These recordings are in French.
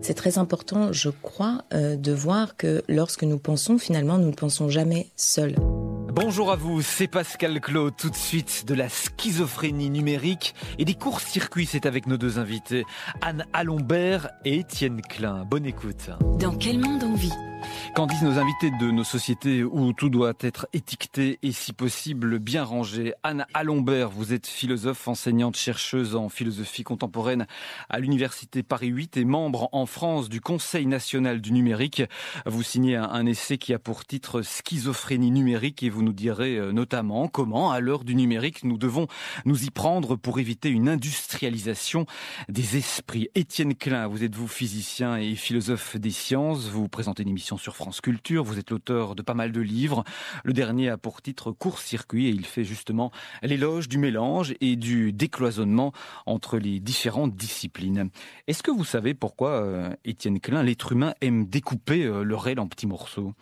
C'est très important, je crois, de voir que lorsque nous pensons, finalement, nous ne pensons jamais seuls. Bonjour à vous, c'est Pascal Claude. Tout de suite, de la schizophrénie numérique et des courts-circuits, c'est avec nos deux invités, Anne Alombert et Étienne Klein. Bonne écoute. Dans quel monde on vit ? Qu'en disent nos invités de nos sociétés où tout doit être étiqueté et si possible bien rangé? Anne Alombert, vous êtes philosophe, enseignante, chercheuse en philosophie contemporaine à l'université Paris 8 et membre en France du Conseil national du numérique. Vous signez un essai qui a pour titre Schizophrénie numérique et vous nous direz notamment comment, à l'heure du numérique, nous devons nous y prendre pour éviter une industrialisation des esprits. Étienne Klein, vous êtes physicien et philosophe des sciences, vous présentez une émission sur France Culture, vous êtes l'auteur de pas mal de livres. Le dernier a pour titre Court-circuit et il fait justement l'éloge du mélange et du décloisonnement entre les différentes disciplines. Est-ce que vous savez pourquoi, Étienne Klein, l'être humain aime découper le réel en petits morceaux ?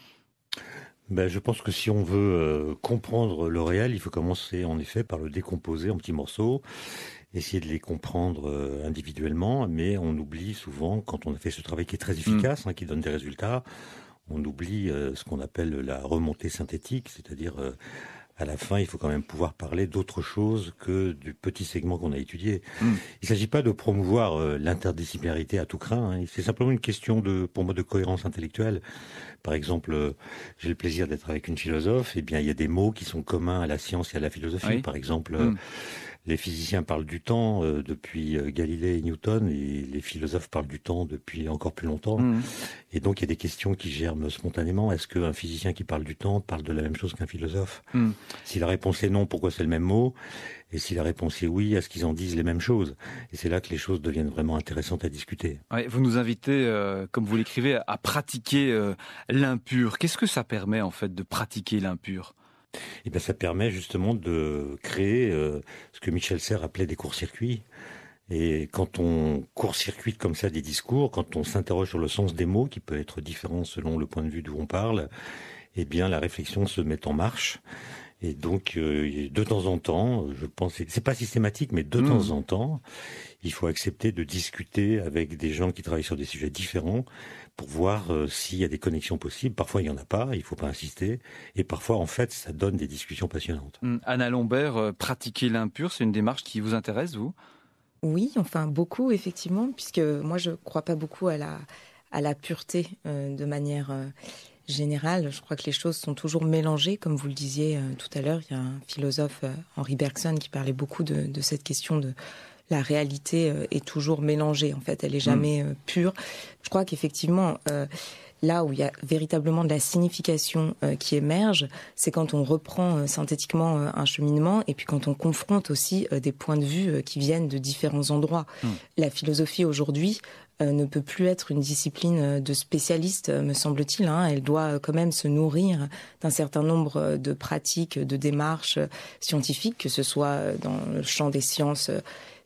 Je pense que si on veut comprendre le réel, il faut commencer en effet par le décomposer en petits morceaux, essayer de les comprendre individuellement, mais on oublie souvent, quand on a fait ce travail qui est très efficace, qui donne des résultats, on oublie ce qu'on appelle la remontée synthétique, c'est-à-dire à la fin, il faut quand même pouvoir parler d'autre chose que du petit segment qu'on a étudié. Il ne s'agit pas de promouvoir l'interdisciplinarité à tout crin, c'est simplement une question pour moi de cohérence intellectuelle. Par exemple, j'ai le plaisir d'être avec une philosophe, il y a des mots qui sont communs à la science et à la philosophie. Oui. Par exemple, les physiciens parlent du temps depuis Galilée et Newton, et les philosophes parlent du temps depuis encore plus longtemps. Et donc, il y a des questions qui germent spontanément. Est-ce qu'un physicien qui parle du temps parle de la même chose qu'un philosophe ? Si la réponse est non, pourquoi c'est le même mot ? Et si la réponse est oui, est-ce qu'ils en disent les mêmes choses ? Et c'est là que les choses deviennent vraiment intéressantes à discuter. Ouais, vous nous invitez, comme vous l'écrivez, à pratiquer l'impur. Qu'est-ce que ça permet, en fait, de pratiquer l'impur ? Ça permet justement de créer ce que Michel Serres appelait des courts-circuits. Et quand on court-circuite comme ça des discours, quand on s'interroge sur le sens des mots, qui peut être différent selon le point de vue d'où on parle, la réflexion se met en marche. Et donc, de temps en temps, je pense, c'est pas systématique, mais de temps en temps, il faut accepter de discuter avec des gens qui travaillent sur des sujets différents pour voir s'il y a des connexions possibles. Parfois, il n'y en a pas, il faut pas insister. Et parfois, en fait, ça donne des discussions passionnantes. Anne Alombert, pratiquer l'impur, c'est une démarche qui vous intéresse, vous ? Oui, beaucoup, effectivement, puisque moi, je crois pas beaucoup à la pureté de manière générale. Je crois que les choses sont toujours mélangées, comme vous le disiez tout à l'heure. Il y a un philosophe, Henri Bergson, qui parlait beaucoup de cette question de la réalité est toujours mélangée. En fait, elle est jamais pure. Je crois qu'effectivement, là où il y a véritablement de la signification qui émerge, c'est quand on reprend synthétiquement un cheminement et puis quand on confronte aussi des points de vue qui viennent de différents endroits. La philosophie aujourd'hui ne peut plus être une discipline de spécialistes, me semble-t-il. Elle doit quand même se nourrir d'un certain nombre de pratiques, de démarches scientifiques, que ce soit dans le champ des sciences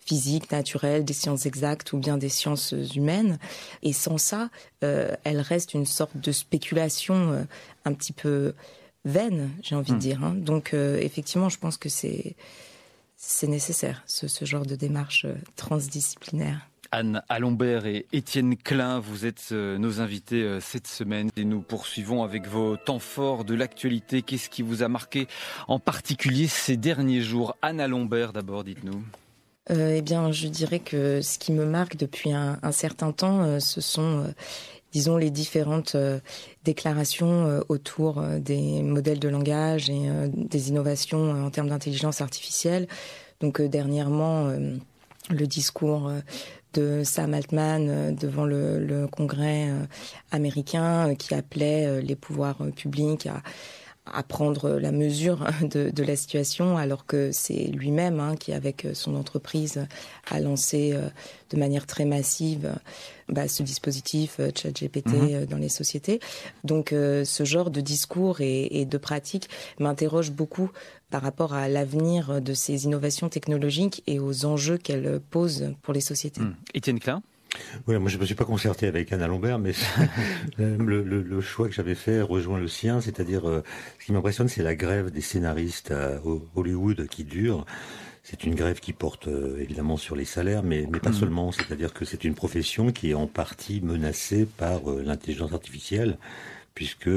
physiques, naturelles, des sciences exactes ou bien des sciences humaines. Et sans ça, elle reste une sorte de spéculation un petit peu vaine, j'ai envie de dire. Donc effectivement, je pense que c'est nécessaire, ce genre de démarche transdisciplinaire. Anne Alombert et Étienne Klein, vous êtes nos invités cette semaine et nous poursuivons avec vos temps forts de l'actualité. Qu'est-ce qui vous a marqué en particulier ces derniers jours ? Anne Alombert, d'abord, dites-nous. Je dirais que ce qui me marque depuis un certain temps, ce sont, disons, les différentes déclarations autour des modèles de langage et des innovations en termes d'intelligence artificielle. Donc dernièrement, le discours de Sam Altman devant le Congrès américain qui appelait les pouvoirs publics à prendre la mesure de la situation, alors que c'est lui-même qui, avec son entreprise, a lancé de manière très massive ce dispositif ChatGPT dans les sociétés. Donc ce genre de discours et de pratiques m'interroge beaucoup par rapport à l'avenir de ces innovations technologiques et aux enjeux qu'elles posent pour les sociétés. Étienne Klein ? Oui, moi je me suis pas concerté avec Anne Alombert, mais le choix que j'avais fait rejoint le sien, c'est-à-dire ce qui m'impressionne, c'est la grève des scénaristes à Hollywood qui dure. C'est une grève qui porte évidemment sur les salaires, mais pas seulement. C'est-à-dire que c'est une profession qui est en partie menacée par l'intelligence artificielle, puisque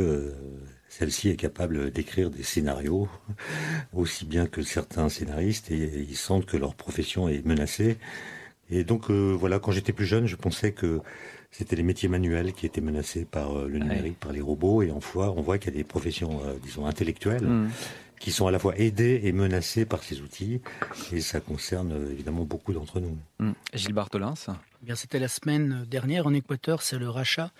celle-ci est capable d'écrire des scénarios aussi bien que certains scénaristes, et ils sentent que leur profession est menacée. Et donc voilà, quand j'étais plus jeune, je pensais que c'était les métiers manuels qui étaient menacés par le numérique, par les robots, et on voit qu'il y a des professions, disons, intellectuelles, qui sont à la fois aidées et menacées par ces outils, et ça concerne évidemment beaucoup d'entre nous. Gilles Bartholin. Eh bien, c'était la semaine dernière en Équateur, c'est le rachat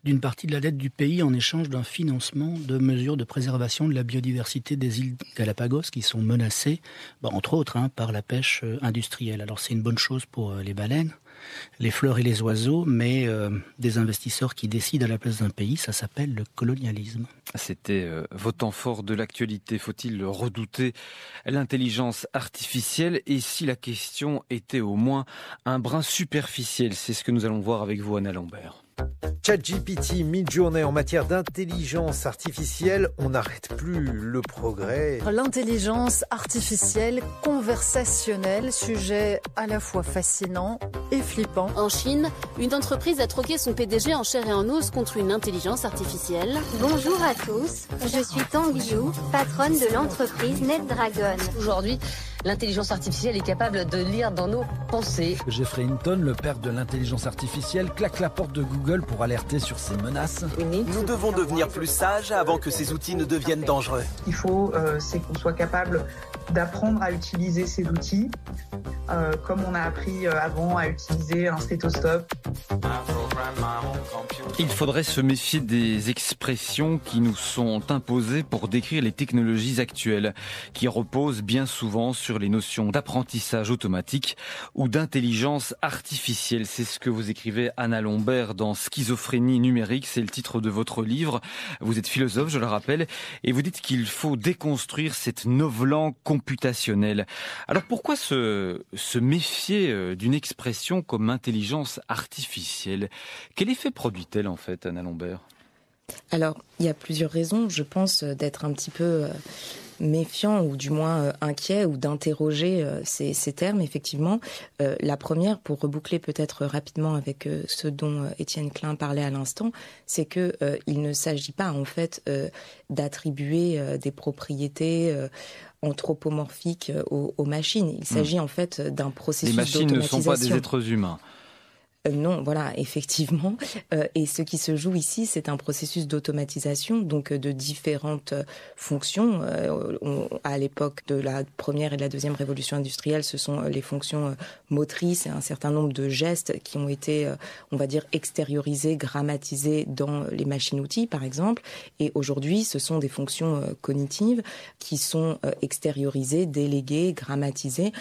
d'une partie de la dette du pays en échange d'un financement de mesures de préservation de la biodiversité des îles Galapagos qui sont menacées, entre autres, par la pêche industrielle. Alors c'est une bonne chose pour les baleines, les fleurs et les oiseaux, mais des investisseurs qui décident à la place d'un pays, ça s'appelle le colonialisme. C'était votre temps fort de l'actualité. Faut-il redouter l'intelligence artificielle? Et si la question était au moins un brin superficiel? C'est ce que nous allons voir avec vous, Anna Lambert. ChatGPT, Midjourney en matière d'intelligence artificielle, on n'arrête plus le progrès. L'intelligence artificielle conversationnelle, sujet à la fois fascinant et flippant. En Chine, une entreprise a troqué son PDG en chair et en os contre une intelligence artificielle. Bonjour à tous, je suis Tang Yu, patronne de l'entreprise NetDragon. Aujourd'hui, l'intelligence artificielle est capable de lire dans nos pensées. Jeffrey Hinton, le père de l'intelligence artificielle, claque la porte de Google pour alerter sur ces menaces. Nous devons devenir plus sages avant que ces outils ne deviennent dangereux. Ce qu'il faut, c'est qu'on soit capable d'apprendre à utiliser ces outils, comme on a appris avant à utiliser un stéthoscope. Il faudrait se méfier des expressions qui nous sont imposées pour décrire les technologies actuelles, qui reposent bien souvent sur les notions d'apprentissage automatique ou d'intelligence artificielle. C'est ce que vous écrivez, Anna Lambert, dans Schizophrénie numérique. C'est le titre de votre livre. Vous êtes philosophe, je le rappelle, et vous dites qu'il faut déconstruire cette novlangue computationnelle. Alors pourquoi se méfier d'une expression comme intelligence artificielle? Quel effet produit-elle en fait, Anna Lambert? Alors, il y a plusieurs raisons, je pense, d'être un petit peu méfiant ou du moins inquiet ou d'interroger ces termes, effectivement. La première, pour reboucler peut-être rapidement avec ce dont Étienne Klein parlait à l'instant, c'est que il ne s'agit pas en fait d'attribuer des propriétés anthropomorphiques aux machines. Il s'agit en fait d'un processus d'automatisation. Les machines ne sont pas des êtres humains. Non, voilà, effectivement. Et ce qui se joue ici, c'est un processus d'automatisation, donc de différentes fonctions. À l'époque de la première et de la deuxième révolution industrielle, ce sont les fonctions motrices et un certain nombre de gestes qui ont été, on va dire, extériorisés, grammatisés dans les machines-outils, par exemple. Et aujourd'hui, ce sont des fonctions cognitives qui sont extériorisées, déléguées, grammatisées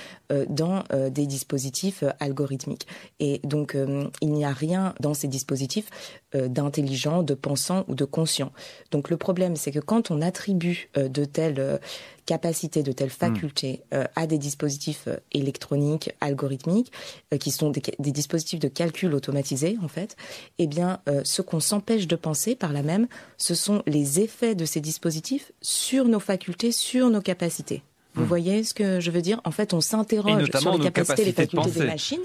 dans des dispositifs algorithmiques. Et donc, il n'y a rien dans ces dispositifs d'intelligent, de pensant ou de conscient. Donc le problème, c'est que quand on attribue de telles capacités, de telles facultés à des dispositifs électroniques, algorithmiques, qui sont des dispositifs de calcul automatisés, en fait, eh bien, ce qu'on s'empêche de penser par là même, ce sont les effets de ces dispositifs sur nos facultés, sur nos capacités. Vous voyez ce que je veux dire? En fait, on s'interroge sur les capacités et les facultés des machines.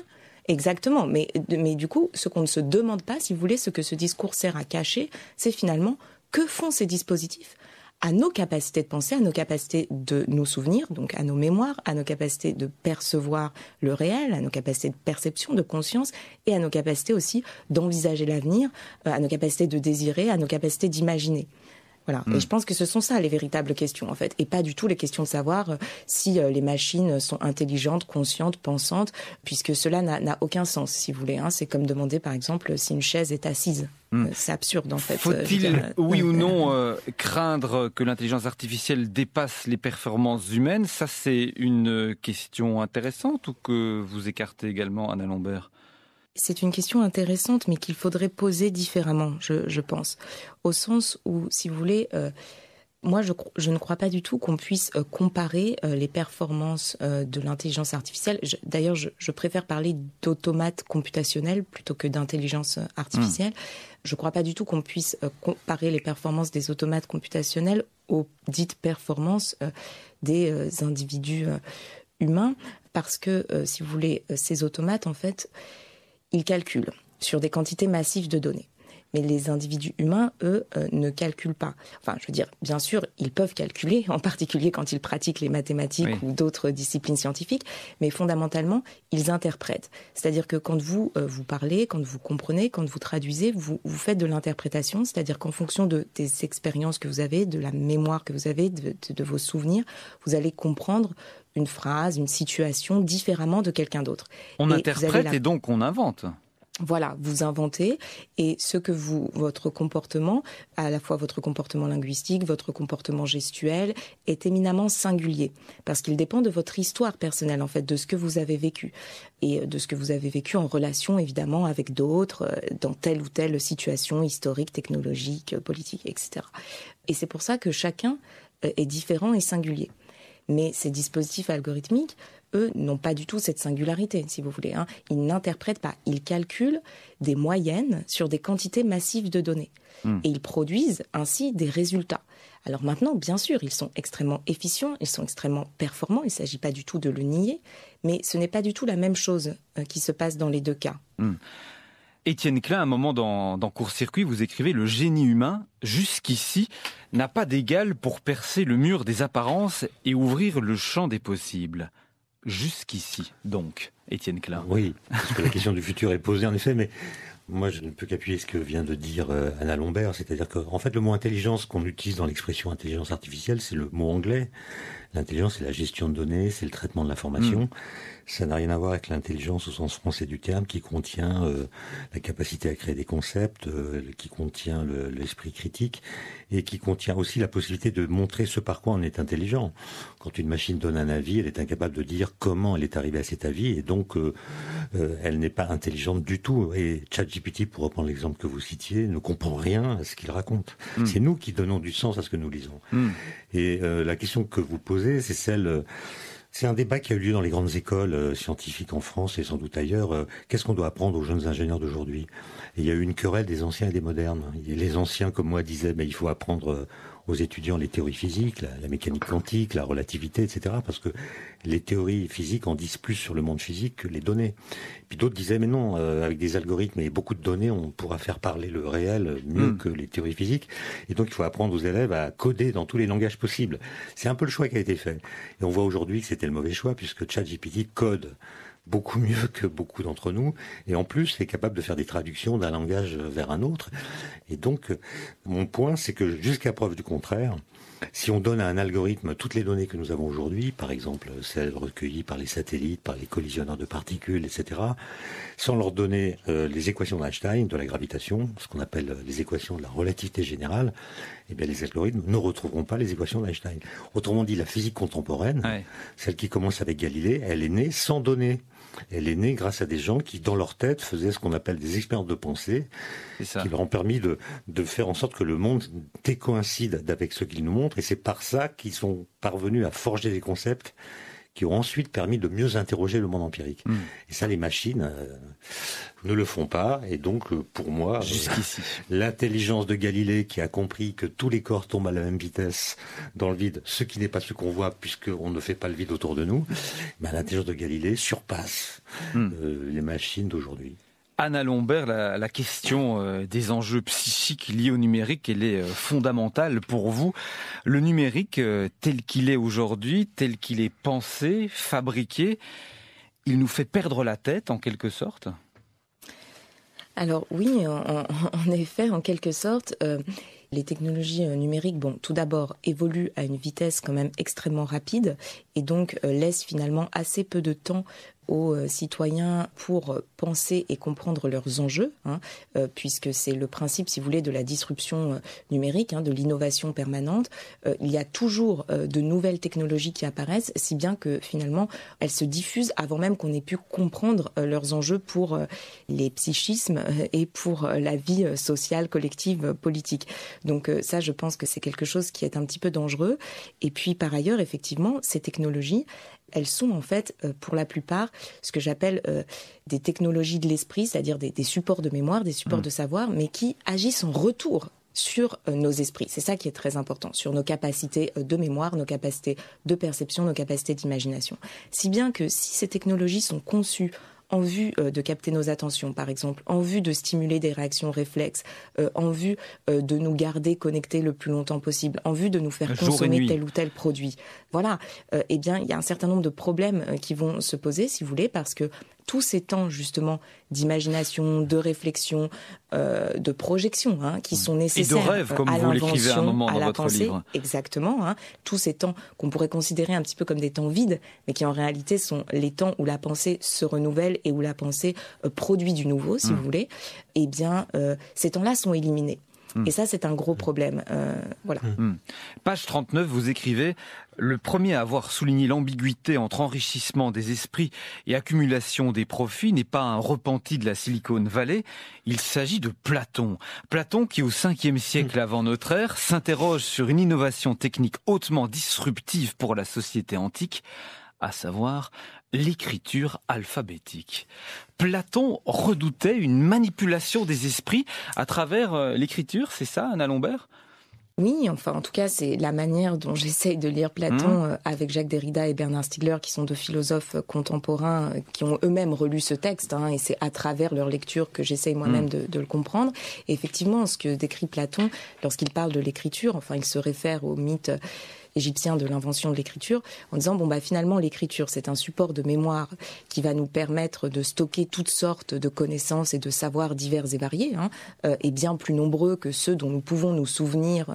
Exactement, mais du coup, ce qu'on ne se demande pas, si vous voulez, ce que ce discours sert à cacher, c'est finalement que font ces dispositifs à nos capacités de penser, à nos capacités de nous souvenir, donc à nos mémoires, à nos capacités de percevoir le réel, à nos capacités de perception, de conscience, et à nos capacités aussi d'envisager l'avenir, à nos capacités de désirer, à nos capacités d'imaginer. Voilà. Et je pense que ce sont ça les véritables questions en fait, et pas du tout les questions de savoir si les machines sont intelligentes, conscientes, pensantes, puisque cela n'a aucun sens, si vous voulez. C'est comme demander par exemple si une chaise est assise. C'est absurde en fait. Faut-il, oui ou non, craindre que l'intelligence artificielle dépasse les performances humaines? Ça, c'est une question intéressante ou que vous écartez également, Anna Lambert? C'est une question intéressante, mais qu'il faudrait poser différemment, je pense. Au sens où, si vous voulez, moi, je ne crois pas du tout qu'on puisse comparer les performances de l'intelligence artificielle. D'ailleurs, je préfère parler d'automate computationnel plutôt que d'intelligence artificielle. Je ne crois pas du tout qu'on puisse comparer les performances des automates computationnels aux dites performances des individus humain parce que, si vous voulez, ces automates, en fait, ils calculent sur des quantités massives de données. Mais les individus humains, eux, ne calculent pas. Enfin, je veux dire, bien sûr, ils peuvent calculer, en particulier quand ils pratiquent les mathématiques ou d'autres disciplines scientifiques, mais fondamentalement, ils interprètent. C'est-à-dire que quand vous parlez, quand vous comprenez, quand vous traduisez, vous faites de l'interprétation, c'est-à-dire qu'en fonction des expériences que vous avez, de la mémoire que vous avez, de vos souvenirs, vous allez comprendre une phrase, une situation différemment de quelqu'un d'autre. On interprète et donc on invente. Voilà, vous inventez et votre comportement, à la fois votre comportement linguistique, votre comportement gestuel, est éminemment singulier parce qu'il dépend de votre histoire personnelle, en fait, de ce que vous avez vécu et de ce que vous avez vécu en relation, évidemment, avec d'autres, dans telle ou telle situation historique, technologique, politique, etc. Et c'est pour ça que chacun est différent et singulier. Mais ces dispositifs algorithmiques, eux, n'ont pas du tout cette singularité, si vous voulez. Ils n'interprètent pas. Ils calculent des moyennes sur des quantités massives de données. Et ils produisent ainsi des résultats. Alors maintenant, bien sûr, ils sont extrêmement efficients, ils sont extrêmement performants. Il ne s'agit pas du tout de le nier. Mais ce n'est pas du tout la même chose qui se passe dans les deux cas. Étienne Klein, à un moment dans Court-Circuit, vous écrivez « Le génie humain, jusqu'ici, n'a pas d'égal pour percer le mur des apparences et ouvrir le champ des possibles ». Jusqu'ici, donc, Étienne Klein. Oui, parce que la question du futur est posée, en effet, mais moi, je ne peux qu'appuyer ce que vient de dire Anna Lombert, c'est-à-dire qu'en fait, le mot intelligence qu'on utilise dans l'expression intelligence artificielle, c'est le mot anglais. L'intelligence, c'est la gestion de données, c'est le traitement de l'information. Ça n'a rien à voir avec l'intelligence au sens français du terme, qui contient la capacité à créer des concepts, qui contient l'esprit critique, et qui contient aussi la possibilité de montrer ce par quoi on est intelligent. Quand une machine donne un avis, elle est incapable de dire comment elle est arrivée à cet avis, et donc elle n'est pas intelligente du tout. Et ChatGPT, pour reprendre l'exemple que vous citiez, ne comprend rien à ce qu'il raconte. C'est nous qui donnons du sens à ce que nous lisons. Et la question que vous posez, c'est celle... C'est un débat qui a eu lieu dans les grandes écoles scientifiques en France et sans doute ailleurs. Qu'est-ce qu'on doit apprendre aux jeunes ingénieurs d'aujourd'hui ? Et il y a eu une querelle des anciens et des modernes. Et les anciens, comme moi, disaient il faut apprendre aux étudiants les théories physiques, la mécanique quantique, la relativité, etc. Parce que les théories physiques en disent plus sur le monde physique que les données. Puis d'autres disaient mais non, avec des algorithmes et beaucoup de données, on pourra faire parler le réel mieux que les théories physiques. Et donc il faut apprendre aux élèves à coder dans tous les langages possibles. C'est un peu le choix qui a été fait. Et on voit aujourd'hui que c'était le mauvais choix puisque ChatGPT code beaucoup mieux que beaucoup d'entre nous, et en plus est capable de faire des traductions d'un langage vers un autre. Et donc, mon point, c'est que jusqu'à preuve du contraire, si on donne à un algorithme toutes les données que nous avons aujourd'hui, par exemple celles recueillies par les satellites, par les collisionneurs de particules, etc., sans leur donner les équations d'Einstein, de la gravitation, ce qu'on appelle les équations de la relativité générale, eh bien les algorithmes ne retrouveront pas les équations d'Einstein. Autrement dit, la physique contemporaine, celle qui commence avec Galilée, elle est née sans données. Elle est née grâce à des gens qui, dans leur tête, faisaient ce qu'on appelle des expériences de pensée, qui leur ont permis de faire en sorte que le monde décoïncide avec ce qu'ils nous montrent. Et c'est par ça qu'ils sont parvenus à forger des concepts qui ont ensuite permis de mieux interroger le monde empirique. Et ça, les machines ne le font pas. Et donc, pour moi, jusqu'ici, l'intelligence de Galilée qui a compris que tous les corps tombent à la même vitesse dans le vide, ce qui n'est pas ce qu'on voit puisqu'on ne fait pas le vide autour de nous, l'intelligence de Galilée surpasse les machines d'aujourd'hui. Anna Lombert, la question des enjeux psychiques liés au numérique, elle est fondamentale pour vous. Le numérique, tel qu'il est aujourd'hui, tel qu'il est pensé, fabriqué, il nous fait perdre la tête en quelque sorte ? Alors oui, en effet, en quelque sorte, les technologies numériques, tout d'abord, évoluent à une vitesse quand même extrêmement rapide et donc laissent finalement assez peu de temps aux citoyens pour penser et comprendre leurs enjeux, puisque c'est le principe, si vous voulez, de la disruption numérique, de l'innovation permanente. Il y a toujours de nouvelles technologies qui apparaissent, si bien que finalement, elles se diffusent avant même qu'on ait pu comprendre leurs enjeux pour les psychismes et pour la vie sociale, collective, politique. Donc ça, je pense que c'est quelque chose qui est un petit peu dangereux. Et puis, par ailleurs, effectivement, ces technologies, elles sont en fait, pour la plupart, ce que j'appelle des technologies de l'esprit, c'est-à-dire des supports de mémoire, des supports de savoir, mais qui agissent en retour sur nos esprits. C'est ça qui est très important, sur nos capacités de mémoire, nos capacités de perception, nos capacités d'imagination. Si bien que si ces technologies sont conçues en vue de capter nos attentions, par exemple, en vue de stimuler des réactions réflexes, en vue de nous garder connectés le plus longtemps possible, en vue de nous faire consommer tel ou tel produit. Voilà, eh bien, il y a un certain nombre de problèmes qui vont se poser, si vous voulez, parce que tous ces temps, justement, d'imagination, de réflexion, de projection, qui sont nécessaires et de rêve, comme vous l'écrivez à un moment dans votre livre. Exactement, tous ces temps qu'on pourrait considérer un petit peu comme des temps vides, mais qui en réalité sont les temps où la pensée se renouvelle et où la pensée produit du nouveau, si vous voulez, eh bien, ces temps-là sont éliminés. Et ça, c'est un gros problème. Voilà. Page 39, vous écrivez « Le premier à avoir souligné l'ambiguïté entre enrichissement des esprits et accumulation des profits n'est pas un repenti de la Silicon Valley, il s'agit de Platon. Platon qui, au 5e siècle avant notre ère, s'interroge sur une innovation technique hautement disruptive pour la société antique, à savoir l'écriture alphabétique. Platon redoutait une manipulation des esprits à travers l'écriture, c'est ça, Anna Lombert ? Oui, enfin, en tout cas, c'est la manière dont j'essaye de lire Platon avec Jacques Derrida et Bernard Stiegler, qui sont deux philosophes contemporains qui ont eux-mêmes relu ce texte, et c'est à travers leur lecture que j'essaye moi-même de le comprendre. Et effectivement, ce que décrit Platon, lorsqu'il parle de l'écriture, enfin, il se réfère au mythe égyptien de l'invention de l'écriture, en disant finalement l'écriture c'est un support de mémoire qui va nous permettre de stocker toutes sortes de connaissances et de savoirs divers et variés, et bien plus nombreux que ceux dont nous pouvons nous souvenir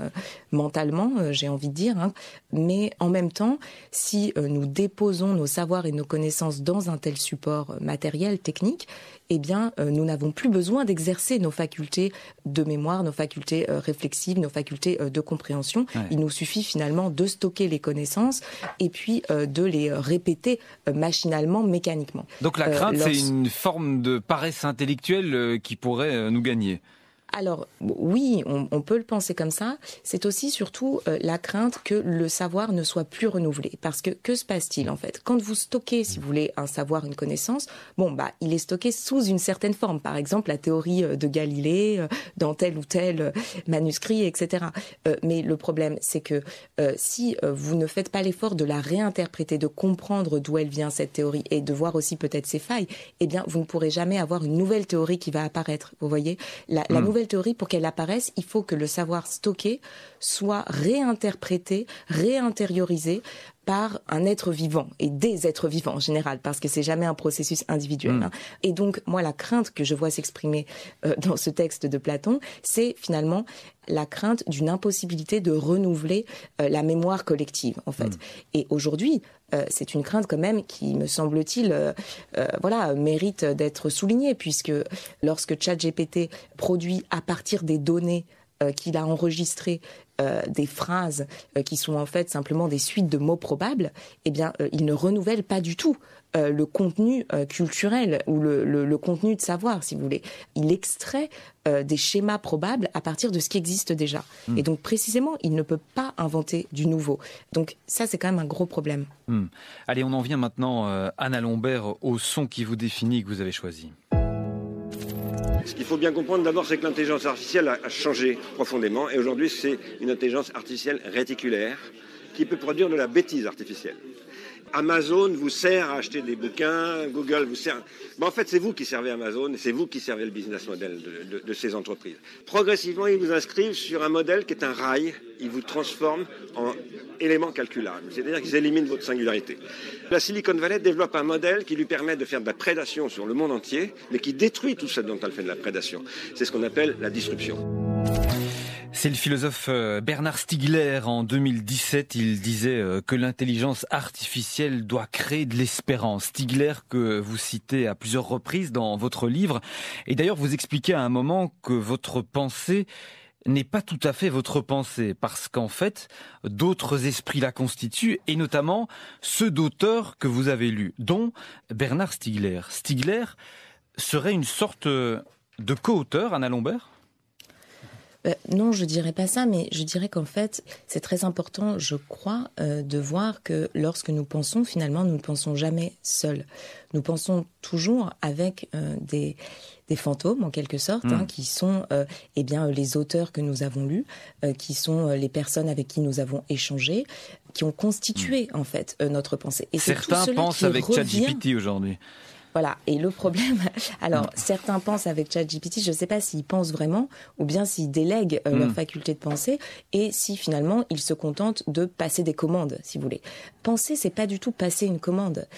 mentalement, j'ai envie de dire. Mais en même temps, si nous déposons nos savoirs et nos connaissances dans un tel support matériel, technique, eh bien, nous n'avons plus besoin d'exercer nos facultés de mémoire, nos facultés réflexives, nos facultés de compréhension. Ouais. Il nous suffit finalement de stocker les connaissances et puis de les répéter machinalement, mécaniquement. Donc la crainte, c'est une forme de paresse intellectuelle qui pourrait nous gagner. Alors oui, on peut le penser comme ça. C'est aussi surtout la crainte que le savoir ne soit plus renouvelé. Parce que se passe-t-il en fait ? Quand vous stockez, si vous voulez, un savoir, une connaissance, il est stocké sous une certaine forme. Par exemple, la théorie de Galilée, dans tel ou tel manuscrit, etc. Mais le problème, c'est que si vous ne faites pas l'effort de la réinterpréter, de comprendre d'où elle vient cette théorie et de voir aussi peut-être ses failles, eh bien, vous ne pourrez jamais avoir une nouvelle théorie qui va apparaître. Vous voyez ? La nouvelle théorie, pour qu'elle apparaisse, il faut que le savoir stocké soit réinterprété, réintériorisé par un être vivant et des êtres vivants en général, parce que c'est jamais un processus individuel. Et donc, moi, la crainte que je vois s'exprimer dans ce texte de Platon, c'est finalement la crainte d'une impossibilité de renouveler la mémoire collective, en fait. Et aujourd'hui, c'est une crainte quand même qui, me semble-t-il, mérite d'être soulignée, puisque lorsque ChatGPT produit à partir des données qu'il a enregistrées des phrases qui sont en fait simplement des suites de mots probables, eh bien, il ne renouvelle pas du tout le contenu culturel ou le contenu de savoir, si vous voulez. Il extrait des schémas probables à partir de ce qui existe déjà. Et donc, précisément, il ne peut pas inventer du nouveau. Donc, ça, c'est quand même un gros problème. Allez, on en vient maintenant, Anna Lombert, au son qui vous définit et que vous avez choisi. Ce qu'il faut bien comprendre d'abord, c'est que l'intelligence artificielle a changé profondément et aujourd'hui c'est une intelligence artificielle réticulaire qui peut produire de la bêtise artificielle. Amazon vous sert à acheter des bouquins, Google vous sert... en fait, c'est vous qui servez Amazon et c'est vous qui servez le business model de ces entreprises. Progressivement, ils vous inscrivent sur un modèle qui est un rail. Ils vous transforment en élément calculable, c'est-à-dire qu'ils éliminent votre singularité. La Silicon Valley développe un modèle qui lui permet de faire de la prédation sur le monde entier, mais qui détruit tout ce dont elle fait de la prédation. C'est ce qu'on appelle la disruption. C'est le philosophe Bernard Stiegler. En 2017, il disait que l'intelligence artificielle doit créer de l'espérance. Stiegler, que vous citez à plusieurs reprises dans votre livre. Et d'ailleurs, vous expliquez à un moment que votre pensée n'est pas tout à fait votre pensée, parce qu'en fait, d'autres esprits la constituent, et notamment ceux d'auteurs que vous avez lus, dont Bernard Stiegler. Stiegler serait une sorte de co-auteur, Anna Lombert ? Non, je dirais pas ça, mais je dirais qu'en fait, c'est très important, je crois, de voir que lorsque nous pensons, finalement, nous ne pensons jamais seuls. Nous pensons toujours avec des fantômes, en quelque sorte, qui sont les auteurs que nous avons lus, qui sont les personnes avec qui nous avons échangé, qui ont constitué, en fait, notre pensée. Et certains pensent avec ChatGPT aujourd'hui. Voilà, et le problème, alors certains pensent avec ChatGPT, je ne sais pas s'ils pensent vraiment ou bien s'ils délèguent leur faculté de penser et si finalement ils se contentent de passer des commandes, si vous voulez. Penser, c'est pas du tout passer une commande,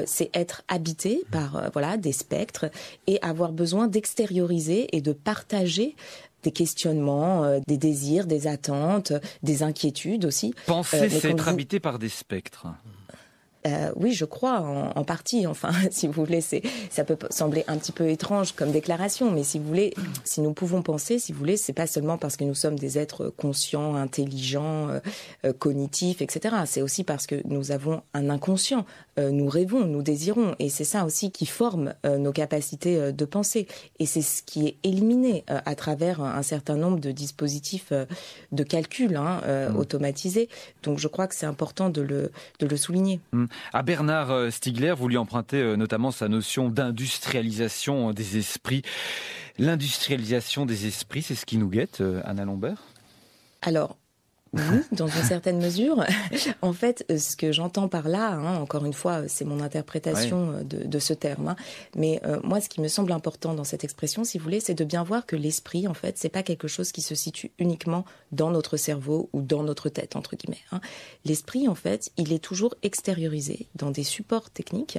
c'est être habité par des spectres et avoir besoin d'extérioriser et de partager des questionnements, des désirs, des attentes, des inquiétudes aussi. Penser, c'est être habité par des spectres. Oui, je crois, en partie. Enfin, si vous voulez, ça peut sembler un petit peu étrange comme déclaration, mais si vous voulez, si nous pouvons penser, si vous voulez, c'est pas seulement parce que nous sommes des êtres conscients, intelligents, cognitifs, etc. C'est aussi parce que nous avons un inconscient. Nous rêvons, nous désirons, et c'est ça aussi qui forme nos capacités de penser. Et c'est ce qui est éliminé à travers un certain nombre de dispositifs de calcul automatisés. Donc, je crois que c'est important de le souligner. À Bernard Stiegler, vous lui empruntez notamment sa notion d'industrialisation des esprits. L'industrialisation des esprits, c'est ce qui nous guette, Anna Lombert ? Alors, oui, dans une certaine mesure. En fait, ce que j'entends par là, encore une fois, c'est mon interprétation de ce terme. Mais moi, ce qui me semble important dans cette expression, si vous voulez, c'est de bien voir que l'esprit, en fait, c'est pas quelque chose qui se situe uniquement dans notre cerveau ou dans notre tête, entre guillemets. L'esprit, en fait, il est toujours extériorisé dans des supports techniques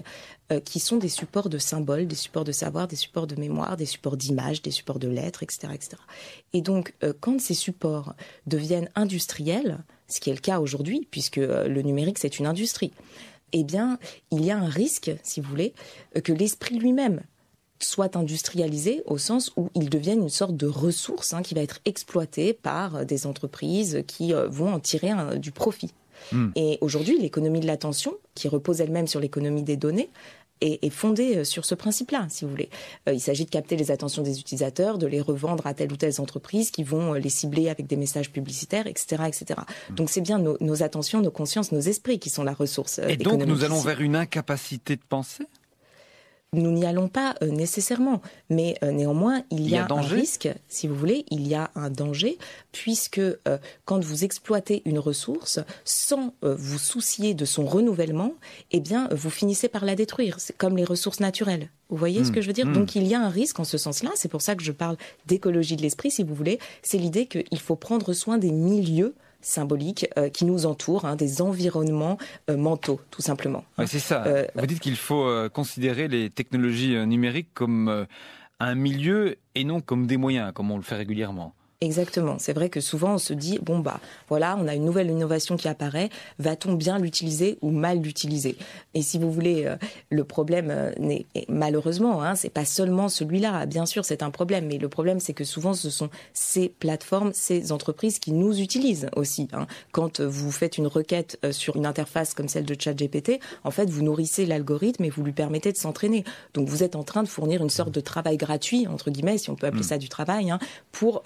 qui sont des supports de symboles, des supports de savoir, des supports de mémoire, des supports d'images, des supports de lettres, etc., etc. Et donc, quand ces supports deviennent industriels, ce qui est le cas aujourd'hui, puisque le numérique, c'est une industrie, eh bien, il y a un risque, si vous voulez, que l'esprit lui-même soit industrialisé au sens où il devienne une sorte de ressource qui va être exploitée par des entreprises qui vont en tirer du profit. Et aujourd'hui, l'économie de l'attention, qui repose elle-même sur l'économie des données, est fondée sur ce principe-là, si vous voulez. Il s'agit de capter les attentions des utilisateurs, de les revendre à telle ou telle entreprise qui vont les cibler avec des messages publicitaires, etc., etc. Donc c'est bien nos attentions, nos consciences, nos esprits qui sont la ressource économique. Et donc nous allons vers une incapacité de penser ? Nous n'y allons pas nécessairement, mais néanmoins, il y a un risque, si vous voulez, il y a un danger, puisque quand vous exploitez une ressource sans vous soucier de son renouvellement, eh bien, vous finissez par la détruire. C'est comme les ressources naturelles. Vous voyez ce que je veux dire ? Donc il y a un risque en ce sens-là, c'est pour ça que je parle d'écologie de l'esprit, si vous voulez. C'est l'idée qu'il faut prendre soin des milieux symboliques qui nous entourent, des environnements mentaux, tout simplement. Ouais, c'est ça. Vous dites qu'il faut considérer les technologies numériques comme un milieu et non comme des moyens, comme on le fait régulièrement. Exactement. C'est vrai que souvent on se dit, voilà, on a une nouvelle innovation qui apparaît, va-t-on bien l'utiliser ou mal l'utiliser ? Et si vous voulez, le problème n'est malheureusement, c'est pas seulement celui-là. Bien sûr, c'est un problème, mais le problème c'est que souvent ce sont ces plateformes, ces entreprises qui nous utilisent aussi. Quand vous faites une requête sur une interface comme celle de ChatGPT, en fait, vous nourrissez l'algorithme et vous lui permettez de s'entraîner. Donc vous êtes en train de fournir une sorte de travail gratuit, entre guillemets, si on peut appeler ça du travail, pour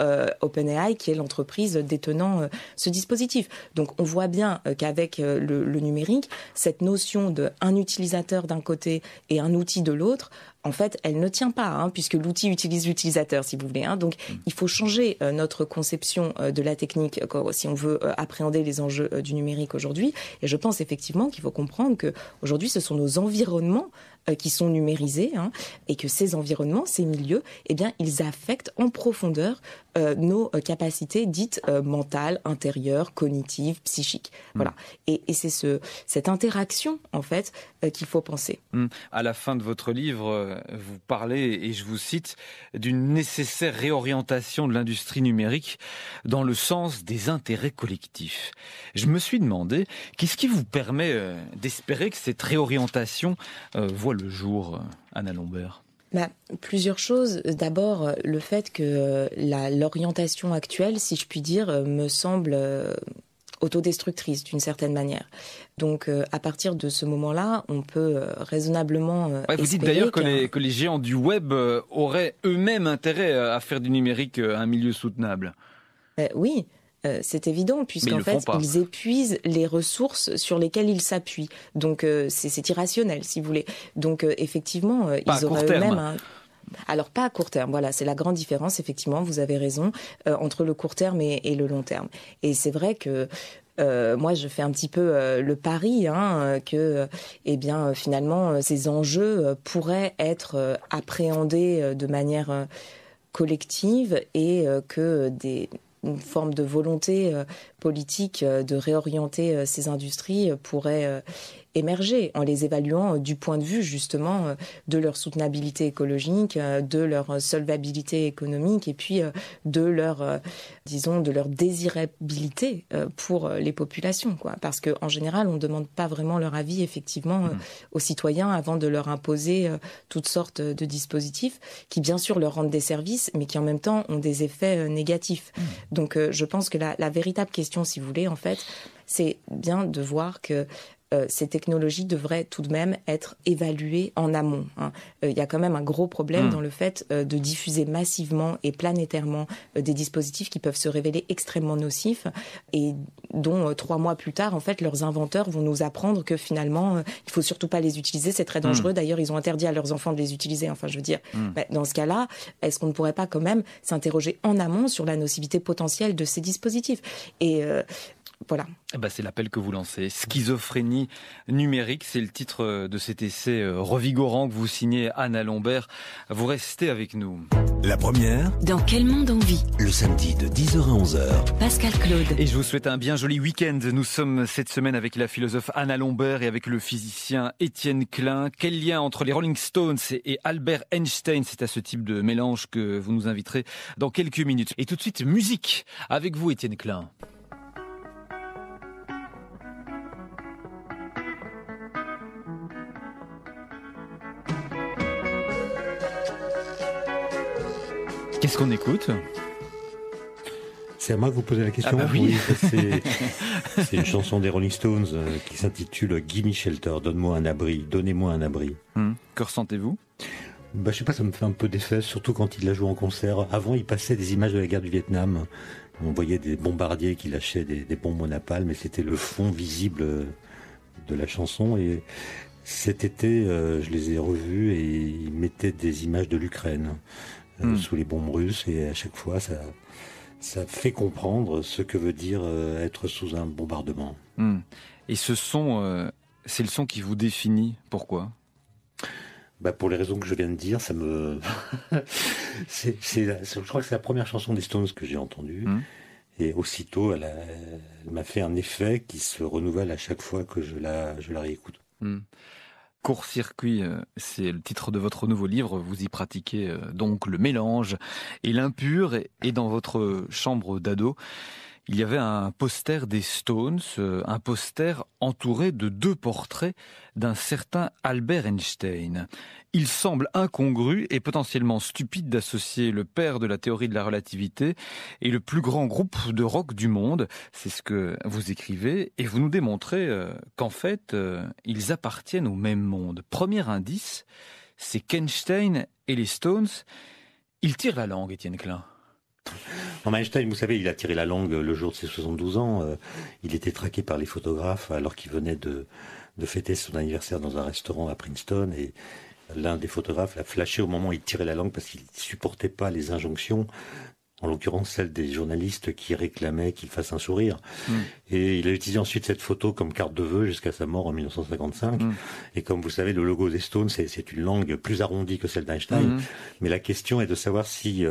OpenAI, qui est l'entreprise détenant ce dispositif. Donc on voit bien qu'avec le numérique, cette notion d'un utilisateur d'un côté et un outil de l'autre, en fait, elle ne tient pas, puisque l'outil utilise l'utilisateur, si vous voulez. Donc, il faut changer notre conception de la technique si on veut appréhender les enjeux du numérique aujourd'hui. Et je pense effectivement qu'il faut comprendre que aujourd'hui, ce sont nos environnements qui sont numérisés, et que ces environnements, ces milieux, eh bien, ils affectent en profondeur nos capacités dites mentales, intérieures, cognitives, psychiques. Voilà. Et c'est cette interaction, en fait, qu'il faut penser. À la fin de votre livre, vous parlez, et je vous cite, d'une nécessaire réorientation de l'industrie numérique dans le sens des intérêts collectifs. Je me suis demandé, qu'est-ce qui vous permet d'espérer que cette réorientation voit le jour, Anna Lombert ? Plusieurs choses. D'abord, le fait que l'orientation actuelle, si je puis dire, me semble autodestructrice d'une certaine manière. Donc, à partir de ce moment-là, on peut raisonnablement vous dites d'ailleurs que les géants du web auraient eux-mêmes intérêt à faire du numérique un milieu soutenable. Oui. C'est évident, puisqu'en fait, ils épuisent les ressources sur lesquelles ils s'appuient. Donc, c'est irrationnel, si vous voulez. Donc, effectivement, ils auraient eux-mêmes... Alors, pas à court terme, voilà, c'est la grande différence, effectivement, vous avez raison, entre le court terme et le long terme. Et c'est vrai que... moi, je fais un petit peu le pari que, finalement, ces enjeux pourraient être appréhendés de manière collective et que une forme de volonté politique de réorienter ces industries pourrait émerger en les évaluant du point de vue justement de leur soutenabilité écologique, de leur solvabilité économique et puis de leur désirabilité pour les populations, quoi. Parce qu'en général, on ne demande pas vraiment leur avis effectivement aux citoyens avant de leur imposer toutes sortes de dispositifs qui bien sûr leur rendent des services mais qui en même temps ont des effets négatifs. Donc je pense que la véritable question, si vous voulez, en fait, c'est bien de voir que ces technologies devraient tout de même être évaluées en amont. Il y a quand même un gros problème dans le fait de diffuser massivement et planétairement des dispositifs qui peuvent se révéler extrêmement nocifs et dont 3 mois plus tard, en fait, leurs inventeurs vont nous apprendre que finalement, il faut surtout pas les utiliser, c'est très dangereux. D'ailleurs, ils ont interdit à leurs enfants de les utiliser. Enfin, je veux dire, dans ce cas-là, est-ce qu'on ne pourrait pas quand même s'interroger en amont sur la nocivité potentielle de ces dispositifs ? Et voilà. C'est l'appel que vous lancez. Schizophrénie numérique, c'est le titre de cet essai revigorant que vous signez, Anne Allombert. Vous restez avec nous. La première. Dans quel monde on vit ? Le samedi de 10h à 11h. Pascal Claude. Et je vous souhaite un bien joli week-end. Nous sommes cette semaine avec la philosophe Anne Allombert et avec le physicien Étienne Klein. Quel lien entre les Rolling Stones et Albert Einstein ? C'est à ce type de mélange que vous nous inviterez dans quelques minutes. Et tout de suite, musique avec vous, Étienne Klein. Qu'est-ce qu'on écoute ? C'est à moi que vous posez la question. Oui. C'est une chanson des Rolling Stones qui s'intitule « Gimme Shelter », donne-moi un abri, donnez-moi un abri. Que ressentez-vous ? Je sais pas, ça me fait un peu d'effet, surtout quand il la joue en concert. Avant, il passait des images de la guerre du Vietnam. On voyait des bombardiers qui lâchaient des bombes au napalm, mais c'était le fond visible de la chanson. Et cet été, je les ai revus et ils mettaient des images de l'Ukraine. Sous les bombes russes, et à chaque fois ça fait comprendre ce que veut dire être sous un bombardement. Et ce son, c'est le son qui vous définit. Pourquoi ? Pour les raisons que je viens de dire, ça me je crois que c'est la première chanson des Stones que j'ai entendue, et aussitôt elle m'a fait un effet qui se renouvelle à chaque fois que je la réécoute. Court-circuit, c'est le titre de votre nouveau livre. Vous y pratiquez donc le mélange et l'impur. Et dans votre chambre d'ado, il y avait un poster des Stones, un poster entouré de 2 portraits d'un certain Albert Einstein. Il semble incongru et potentiellement stupide d'associer le père de la théorie de la relativité et le plus grand groupe de rock du monde. C'est ce que vous écrivez et vous nous démontrez qu'en fait, ils appartiennent au même monde. Premier indice, c'est qu'Einstein et les Stones, ils tirent la langue, Étienne Klein. Einstein, vous savez, il a tiré la langue le jour de ses 72 ans. Il était traqué par les photographes alors qu'il venait de fêter son anniversaire dans un restaurant à Princeton, et l'un des photographes l'a flashé au moment où il tirait la langue parce qu'il ne supportait pas les injonctions, en l'occurrence celle des journalistes qui réclamaient qu'il fasse un sourire. Et il a utilisé ensuite cette photo comme carte de vœux jusqu'à sa mort en 1955. Et comme vous savez, le logo des Stones, c'est une langue plus arrondie que celle d'Einstein. Mais la question est de savoir si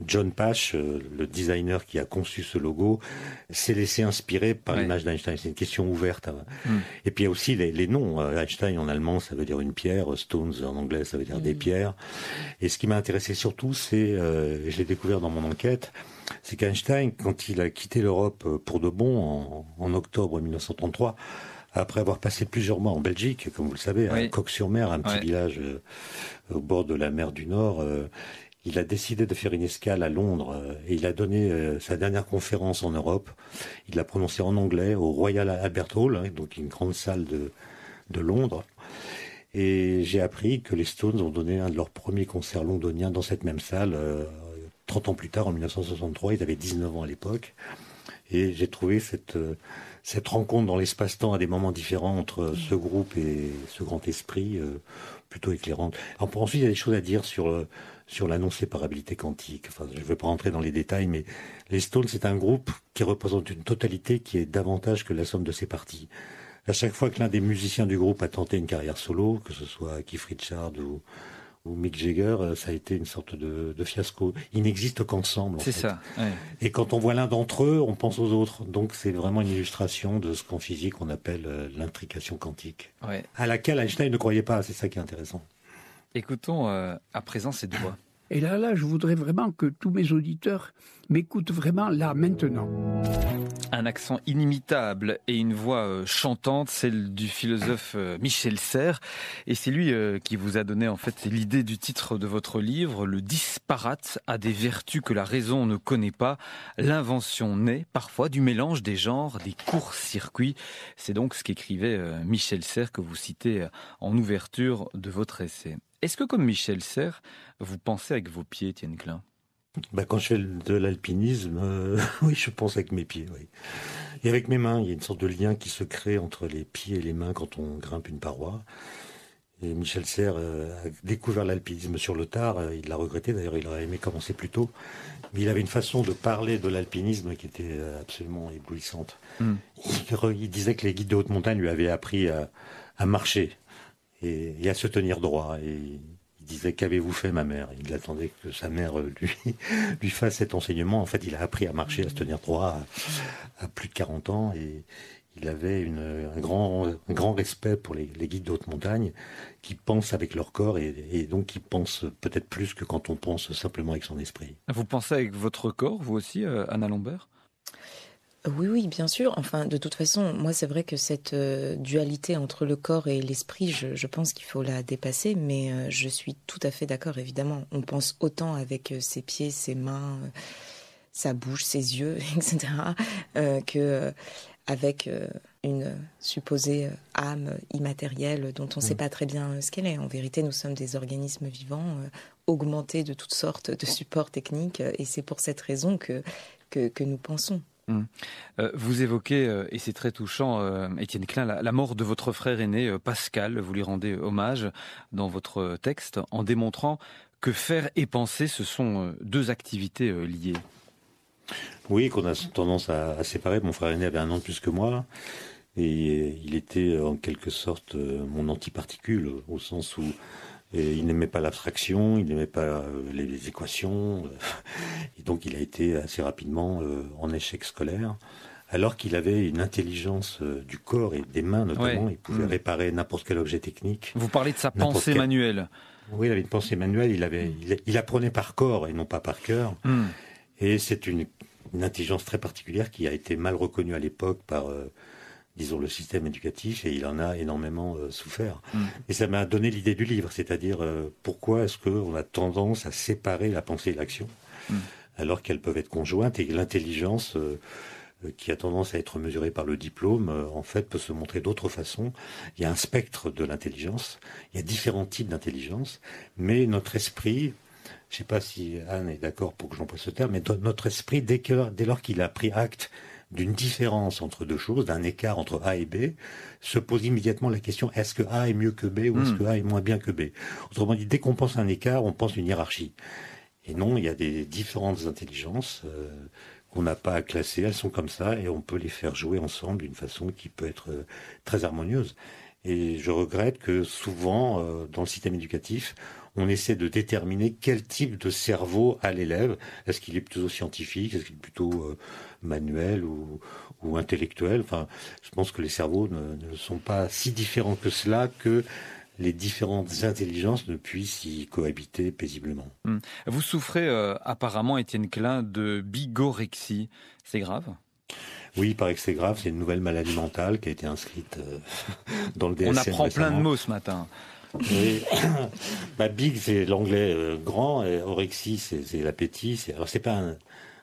John Pash, le designer qui a conçu ce logo, s'est laissé inspirer par l'image d'Einstein. C'est une question ouverte. Et puis il y a aussi les noms. Einstein en allemand, ça veut dire une pierre. Stones en anglais, ça veut dire des pierres. Et ce qui m'a intéressé surtout, c'est, je l'ai découvert dans mon enquête, c'est qu'Einstein, quand il a quitté l'Europe pour de bon en octobre 1933, après avoir passé plusieurs mois en Belgique, comme vous le savez, à Coq-sur-Mer, un petit village au bord de la mer du Nord, il a décidé de faire une escale à Londres et il a donné sa dernière conférence en Europe. Il l'a prononcée en anglais au Royal Albert Hall, donc une grande salle de Londres. Et j'ai appris que les Stones ont donné un de leurs premiers concerts londoniens dans cette même salle 30 ans plus tard, en 1963, ils avaient 19 ans à l'époque. Et j'ai trouvé cette rencontre dans l'espace-temps à des moments différents entre ce groupe et ce grand esprit plutôt éclairante. Ensuite, il y a des choses à dire sur la non-séparabilité quantique. Enfin, je ne vais pas rentrer dans les détails, mais les Stones, c'est un groupe qui représente une totalité qui est davantage que la somme de ses parties. À chaque fois que l'un des musiciens du groupe a tenté une carrière solo, que ce soit Keith Richards ou Mick Jagger, ça a été une sorte de fiasco. Ils n'existent qu'ensemble. C'est ça. Ouais. Et quand on voit l'un d'entre eux, on pense aux autres. Donc c'est vraiment une illustration de ce qu'en physique on appelle l'intrication quantique, à laquelle Einstein ne croyait pas. C'est ça qui est intéressant. Écoutons à présent cette voix. Et là, je voudrais vraiment que tous mes auditeurs m'écoutent vraiment là, maintenant. Un accent inimitable et une voix chantante, celle du philosophe Michel Serres. Et c'est lui qui vous a donné en fait l'idée du titre de votre livre. Le disparate a des vertus que la raison ne connaît pas. L'invention naît parfois du mélange des genres, des courts-circuits. C'est donc ce qu'écrivait Michel Serres que vous citez en ouverture de votre essai. Est-ce que comme Michel Serres, vous pensez avec vos pieds, Étienne Klein ? Quand je fais de l'alpinisme, oui, je pense avec mes pieds. Oui. Et avec mes mains, il y a une sorte de lien qui se crée entre les pieds et les mains quand on grimpe une paroi. Et Michel Serres a découvert l'alpinisme sur le tard. Il l'a regretté, d'ailleurs, il aurait aimé commencer plus tôt. Mais il avait une façon de parler de l'alpinisme qui était absolument éblouissante. Il disait que les guides de haute montagne lui avaient appris à marcher et à se tenir droit. Et il disait « Qu'avez-vous fait, ma mère ?» Il attendait que sa mère lui fasse cet enseignement. En fait, il a appris à marcher, à se tenir droit à plus de 40 ans. Et il avait un grand respect pour les guides de haute montagne qui pensent avec leur corps et donc qui pensent peut-être plus que quand on pense simplement avec son esprit. Vous pensez avec votre corps, vous aussi, Anna Lambert ? Oui, bien sûr. Enfin, de toute façon, moi, c'est vrai que cette dualité entre le corps et l'esprit, je pense qu'il faut la dépasser, mais je suis tout à fait d'accord, évidemment. On pense autant avec ses pieds, ses mains, sa bouche, ses yeux, etc., que avec une supposée âme immatérielle dont on ne sait pas très bien ce qu'elle est. En vérité, nous sommes des organismes vivants, augmentés de toutes sortes de supports techniques, et c'est pour cette raison que nous pensons. Vous évoquez, et c'est très touchant, Étienne Klein, la mort de votre frère aîné, Pascal. Vous lui rendez hommage dans votre texte en démontrant que faire et penser, ce sont deux activités liées. Oui, qu'on a tendance à séparer. Mon frère aîné avait 1 an de plus que moi. Et il était en quelque sorte mon antiparticule, au sens où il n'aimait pas l'abstraction, il n'aimait pas les équations. Et donc il a été assez rapidement en échec scolaire. Alors qu'il avait une intelligence du corps et des mains notamment. Il pouvait réparer n'importe quel objet technique. Vous parlez de sa pensée manuelle. Oui, il avait une pensée manuelle. Il apprenait par corps et non pas par cœur. Et c'est une intelligence très particulière qui a été mal reconnue à l'époque par, disons, le système éducatif, et il en a énormément souffert. Et ça m'a donné l'idée du livre, c'est-à-dire pourquoi est-ce qu'on a tendance à séparer la pensée et l'action, alors qu'elles peuvent être conjointes, et que l'intelligence, qui a tendance à être mesurée par le diplôme, en fait, peut se montrer d'autres façons. Il y a un spectre de l'intelligence, il y a différents types d'intelligence, mais notre esprit... Je ne sais pas si Anne est d'accord pour que j'emploie ce terme, mais notre esprit, dès lors qu'il a pris acte d'une différence entre deux choses, d'un écart entre A et B, se pose immédiatement la question, est-ce que A est mieux que B ou est-ce que A est moins bien que B? Autrement dit, dès qu'on pense à un écart, on pense une hiérarchie. Et non, il y a des différentes intelligences qu'on n'a pas à classer, elles sont comme ça, et on peut les faire jouer ensemble d'une façon qui peut être très harmonieuse. Et je regrette que souvent, dans le système éducatif, on essaie de déterminer quel type de cerveau a l'élève. Est-ce qu'il est plutôt scientifique? Est-ce qu'il est plutôt manuel ou intellectuel? Enfin, je pense que les cerveaux ne sont pas si différents que cela, que les différentes intelligences ne puissent y cohabiter paisiblement. Vous souffrez apparemment, Étienne Klein, de bigorexie. C'est grave? Oui, il paraît que c'est grave. C'est une nouvelle maladie mentale qui a été inscrite dans le DSM. On apprend récemment. plein de mots ce matin. Oui. Big, c'est l'anglais grand, et orexie, c'est l'appétit. Alors, c'est pas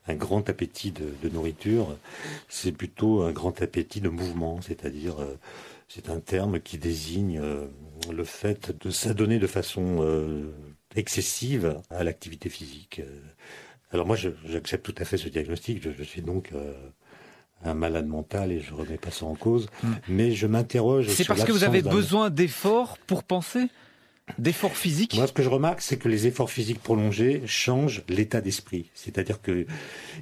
un grand appétit de nourriture, c'est plutôt un grand appétit de mouvement, c'est-à-dire, c'est un terme qui désigne le fait de s'adonner de façon excessive à l'activité physique, Alors moi, j'accepte tout à fait ce diagnostic. Je suis donc un malade mental et je remets pas ça en cause. Mais je m'interroge. C'est parce que vous avez besoin d'efforts pour penser ? D'efforts physiques ? Moi, ce que je remarque, c'est que les efforts physiques prolongés changent l'état d'esprit. C'est-à-dire qu'il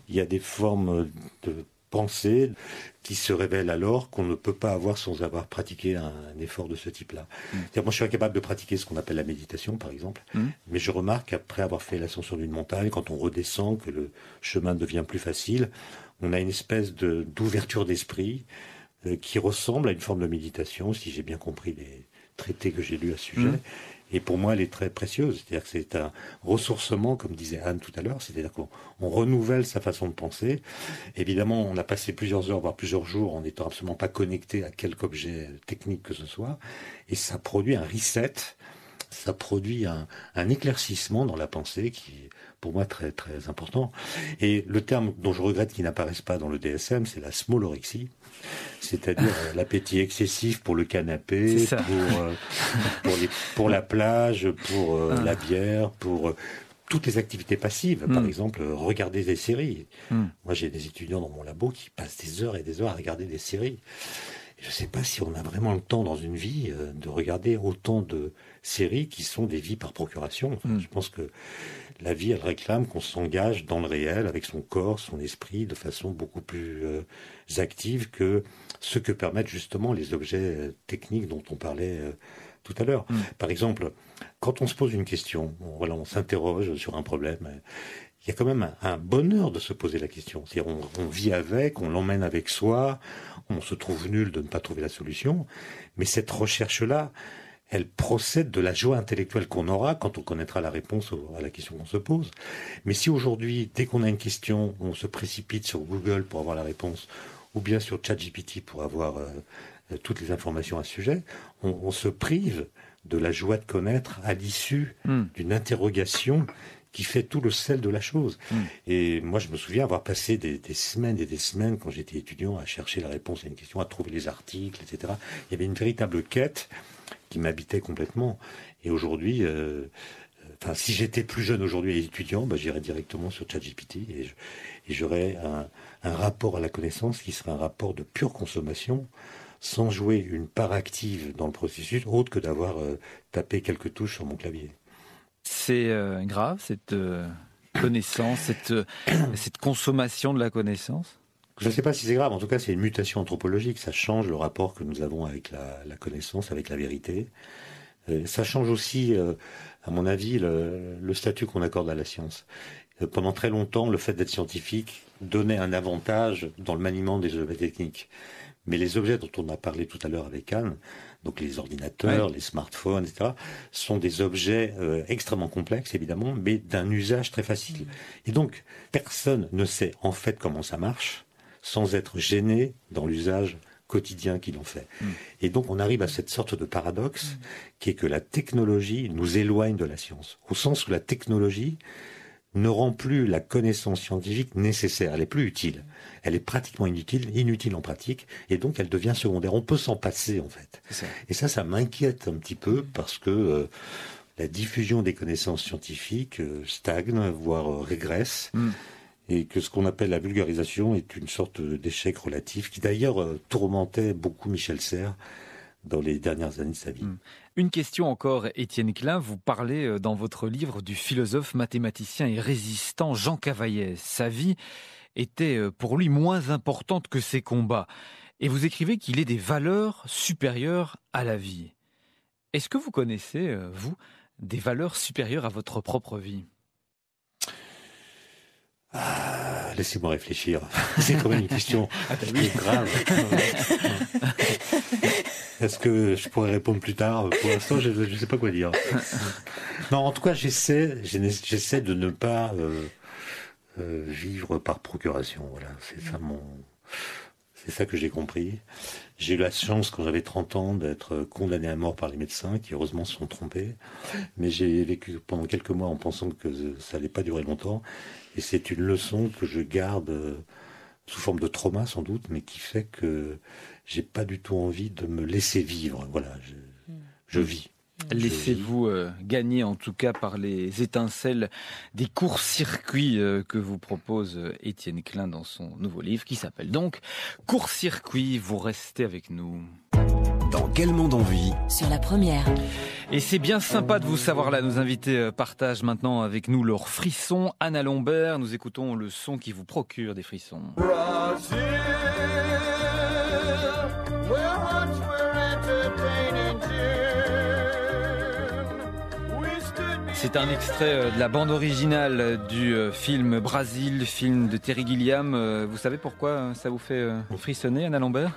y a des formes de pensée qui se révèlent alors qu'on ne peut pas avoir sans avoir pratiqué un effort de ce type-là. C'est-à-dire, moi, je suis incapable de pratiquer ce qu'on appelle la méditation, par exemple, mais je remarque qu'après avoir fait l'ascension d'une montagne, quand on redescend, que le chemin devient plus facile, on a une espèce d'ouverture d'esprit qui ressemble à une forme de méditation, si j'ai bien compris les traités que j'ai lus à ce sujet. Et pour moi, elle est très précieuse. C'est-à-dire que c'est un ressourcement, comme disait Anne tout à l'heure. C'est-à-dire qu'on renouvelle sa façon de penser. Évidemment, on a passé plusieurs heures, voire plusieurs jours, en n'étant absolument pas connecté à quelque objet technique que ce soit. Et ça produit un reset. Ça produit un éclaircissement dans la pensée qui est, pour moi, très, très important. Et le terme dont je regrette qu'il n'apparaisse pas dans le DSM, c'est la smolorexie. C'est-à-dire l'appétit excessif pour le canapé, pour la plage, pour la bière, pour toutes les activités passives. Par exemple, regarder des séries. Moi, j'ai des étudiants dans mon labo qui passent des heures et des heures à regarder des séries. Je ne sais pas si on a vraiment le temps dans une vie de regarder autant de séries qui sont des vies par procuration. Enfin, je pense que la vie, elle réclame qu'on s'engage dans le réel avec son corps, son esprit, de façon beaucoup plus active que ce que permettent justement les objets techniques dont on parlait tout à l'heure. Par exemple, quand on se pose une question, on s'interroge sur un problème. Il y a quand même un bonheur de se poser la question. C'est-à-dire on vit avec, on l'emmène avec soi, on se trouve nul de ne pas trouver la solution. Mais cette recherche-là, elle procède de la joie intellectuelle qu'on aura quand on connaîtra la réponse à la question qu'on se pose. Mais si aujourd'hui, dès qu'on a une question, on se précipite sur Google pour avoir la réponse, ou bien sur ChatGPT pour avoir toutes les informations à ce sujet, on se prive de la joie de connaître à l'issue d'une interrogation qui fait tout le sel de la chose. Et moi, je me souviens avoir passé des semaines et des semaines, quand j'étais étudiant, à chercher la réponse à une question, à trouver les articles, etc. Il y avait une véritable quête qui m'habitait complètement. Et aujourd'hui, si j'étais plus jeune aujourd'hui et étudiant, j'irais directement sur ChatGPT et j'aurais un rapport à la connaissance qui serait un rapport de pure consommation, sans jouer une part active dans le processus, autre que d'avoir tapé quelques touches sur mon clavier. C'est grave, cette connaissance, cette consommation de la connaissance ? Je ne sais pas si c'est grave, en tout cas c'est une mutation anthropologique, ça change le rapport que nous avons avec la connaissance, avec la vérité. Ça change aussi, à mon avis, le statut qu'on accorde à la science. Pendant très longtemps, le fait d'être scientifique donnait un avantage dans le maniement des objets techniques. Mais les objets dont on a parlé tout à l'heure avec Anne, donc les ordinateurs, les smartphones, etc., sont des objets extrêmement complexes, évidemment, mais d'un usage très facile. Et donc, personne ne sait en fait comment ça marche sans être gêné dans l'usage quotidien qu'ils en fait. Et donc, on arrive à cette sorte de paradoxe qui est que la technologie nous éloigne de la science, au sens où la technologie ne rend plus la connaissance scientifique nécessaire, elle est plus utile. Elle est pratiquement inutile en pratique, et donc elle devient secondaire. On peut s'en passer, en fait. Et ça m'inquiète un petit peu, parce que la diffusion des connaissances scientifiques stagne, voire régresse, et que ce qu'on appelle la vulgarisation est une sorte d'échec relatif, qui d'ailleurs tourmentait beaucoup Michel Serres dans les dernières années de sa vie. Une question encore, Étienne Klein. Vous parlez dans votre livre du philosophe, mathématicien et résistant Jean Cavaillès. Sa vie était pour lui moins importante que ses combats. Et vous écrivez qu'il est des valeurs supérieures à la vie. Est-ce que vous connaissez, vous, des valeurs supérieures à votre propre vie ? Laissez-moi réfléchir. C'est quand même une question grave. Est-ce que je pourrais répondre plus tard ? Pour l'instant, je ne sais pas quoi dire. Non, en tout cas, j'essaie de ne pas vivre par procuration. Voilà, c'est ça que j'ai compris. J'ai eu la chance, quand j'avais 30 ans, d'être condamné à mort par les médecins, qui heureusement se sont trompés. Mais j'ai vécu pendant quelques mois en pensant que ça n'allait pas durer longtemps. Et c'est une leçon que je garde sous forme de trauma, sans doute, mais qui fait que j'ai pas du tout envie de me laisser vivre. Voilà, je vis. Laissez-vous gagner en tout cas par les étincelles des courts-circuits que vous propose Étienne Klein dans son nouveau livre qui s'appelle donc Court-circuit. Vous restez avec nous. Dans quel monde on vit ? Sur la première. Et c'est bien sympa de vous savoir là. Nos invités partagent maintenant avec nous leurs frissons. Anna Lombert, nous écoutons le son qui vous procure des frissons. C'est un extrait de la bande originale du film Brasil, film de Terry Gilliam. Vous savez pourquoi ça vous fait frissonner, Anna Lombert ?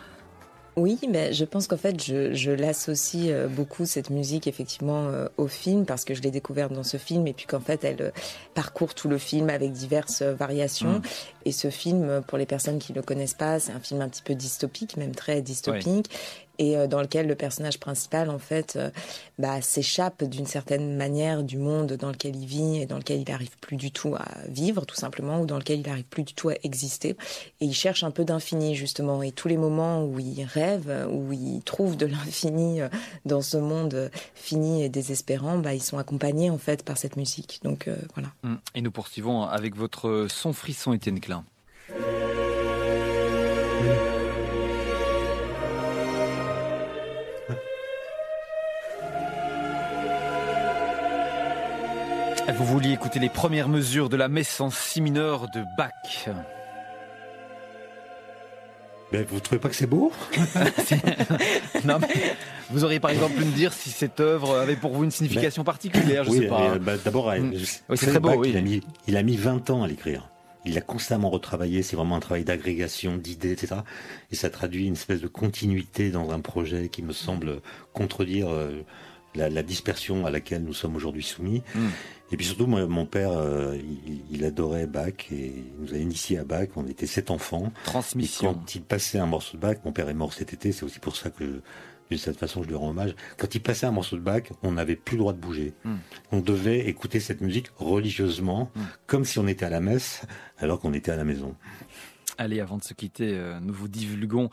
Oui, mais je pense qu'en fait, je l'associe beaucoup, cette musique, effectivement, au film, parce que je l'ai découverte dans ce film, et puis qu'en fait, elle parcourt tout le film avec diverses variations. Et ce film, pour les personnes qui ne le connaissent pas, c'est un film un petit peu dystopique, même très dystopique. Ouais. Et dans lequel le personnage principal, en fait, s'échappe d'une certaine manière du monde dans lequel il vit et dans lequel il n'arrive plus du tout à vivre, tout simplement, ou dans lequel il n'arrive plus du tout à exister. Et il cherche un peu d'infini, justement. Et tous les moments où il rêve, où il trouve de l'infini dans ce monde fini et désespérant, ils sont accompagnés, en fait, par cette musique. Donc, voilà. Et nous poursuivons avec votre son frisson, Étienne Klein. Vous vouliez écouter les premières mesures de la messe en si mineur de Bach. Ben, vous trouvez pas que c'est beau ? Non, mais vous auriez par exemple pu me dire si cette œuvre avait pour vous une signification particulière, je sais pas. D'abord, c'est très beau. Bach, oui. Il a mis 20 ans à l'écrire. Il l'a constamment retravaillé, c'est vraiment un travail d'agrégation, d'idées, etc. Et ça traduit une espèce de continuité dans un projet qui me semble contredire la dispersion à laquelle nous sommes aujourd'hui soumis. Et puis surtout, mon père, il adorait Bach et il nous a initiés à Bach. On était 7 enfants. Transmission. Et quand il passait un morceau de Bach, mon père est mort cet été, c'est aussi pour ça que d'une certaine façon je lui rends hommage. Quand il passait un morceau de Bach, on n'avait plus le droit de bouger. On devait écouter cette musique religieusement, comme si on était à la messe, alors qu'on était à la maison. Allez, avant de se quitter, nous vous divulguons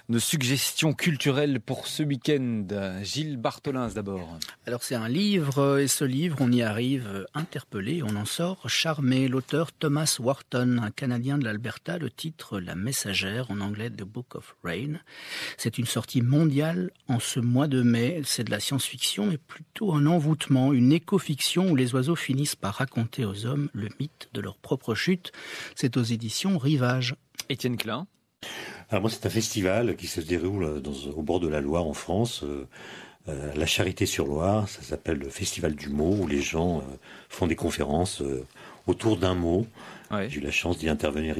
nos suggestions culturelles pour ce week-end. Gilles Bartholin d'abord. Alors c'est un livre, et ce livre, on y arrive interpellé, on en sort charmé. L'auteur Thomas Wharton, un Canadien de l'Alberta, le titre La Messagère, en anglais The Book of Rain. C'est une sortie mondiale en ce mois de mai. C'est de la science-fiction, mais plutôt un envoûtement, une éco-fiction où les oiseaux finissent par raconter aux hommes le mythe de leur propre chute. C'est aux éditions Rivage. Étienne Klein. Alors moi, c'est un festival qui se déroule au bord de la Loire en France, la Charité-sur-Loire. Ça s'appelle le Festival du mot, où les gens font des conférences autour d'un mot. Ouais. J'ai eu la chance d'y intervenir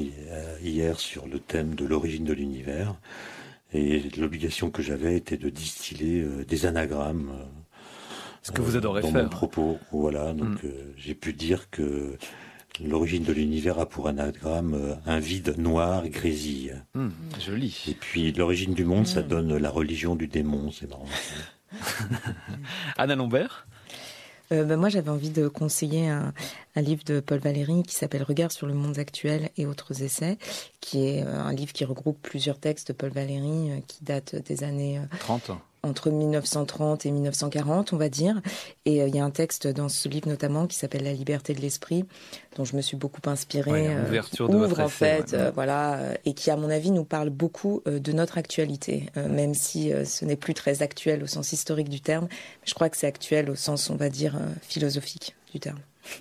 hier sur le thème de l'origine de l'univers. Et l'obligation que j'avais était de distiller des anagrammes. Ce que vous adorez dans faire. Mon propos. Voilà, donc j'ai pu dire que l'origine de l'univers a pour anagramme un vide noir et grésille. Joli. Et puis l'origine du monde, ça donne la religion du démon, c'est marrant. Anna Lombert. Moi, j'avais envie de conseiller un livre de Paul Valéry qui s'appelle Regard sur le monde actuel et autres essais, qui est un livre qui regroupe plusieurs textes de Paul Valéry qui datent des années 30. Entre 1930 et 1940, on va dire. Et il y a un texte dans ce livre notamment qui s'appelle La liberté de l'esprit, dont je me suis beaucoup inspirée. Ouverture de votre essai, voilà, et qui, à mon avis, nous parle beaucoup de notre actualité, même si ce n'est plus très actuel au sens historique du terme. Mais je crois que c'est actuel au sens, on va dire, philosophique du terme.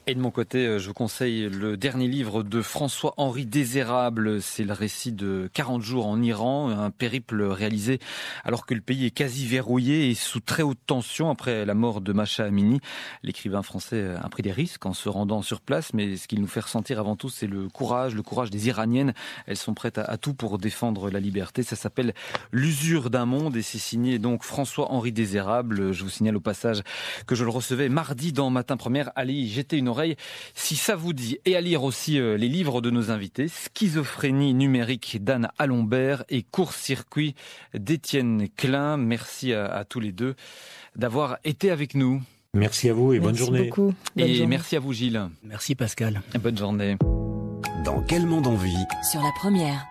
Et de mon côté, je vous conseille le dernier livre de François-Henri Désérable. C'est le récit de 40 jours en Iran, un périple réalisé alors que le pays est quasi verrouillé et sous très haute tension après la mort de Masha Amini. L'écrivain français a pris des risques en se rendant sur place, mais ce qu'il nous fait ressentir avant tout, c'est le courage des Iraniennes. Elles sont prêtes à tout pour défendre la liberté. Ça s'appelle L'usure d'un monde et c'est signé donc François-Henri Désérable. Je vous signale au passage que je le recevais mardi dans Matin Première. Allez y jeter une oreille si ça vous dit, et à lire aussi les livres de nos invités, Schizophrénie numérique d'Anne Alombert et Court-circuit d'Étienne Klein. Merci à tous les deux d'avoir été avec nous. Merci à vous et bonne journée. Beaucoup. Bonne journée. Merci à vous Gilles. Merci Pascal. Bonne journée. Dans quel monde on vit ? Sur la première.